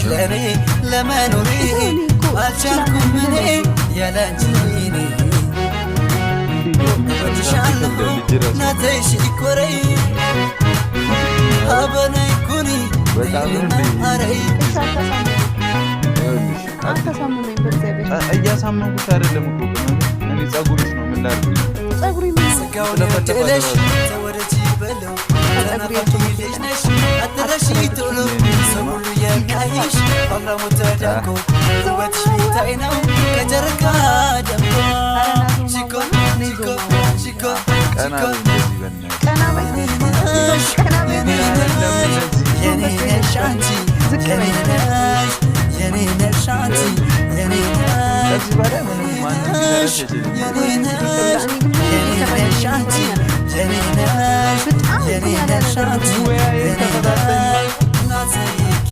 ለኔ ለመኖሬ አልቻልኩም እኔ ያላንቺ ወድሻለሁ ናተሽ ኮረይ አበናይ ኩኒ አረይ እያሳመንኩሽ አይደለም እኮ እኔ ጸጉርሽ ነው ምን ላድርግ ጸጉሪ ስጋው ለተለሽ ተወደጂ በለው ተናፋቂ ልጅ ነሽ አትረሺ ቶሎ ሰው ሁሉ የሚያይሽ ባግራሙ ተዳንኮ ውበትሽ ሚታይ ነው ከጨረቃ ደምቆ ቺኮ ቺኮ ቺኮ ቺኮ ቀና በይ የኔ ነሽ አንቺ የኔ ነሽ የኔ ነሽ አንቺ የኔ ከዚህ በላይ ምንም ማንም ሊሰራሽ አይችልም የኔ ነሽ የኔ ነሽ አንቺ የኔ ነሽ የኔ ነሽ አንቺ የኔ ነሽ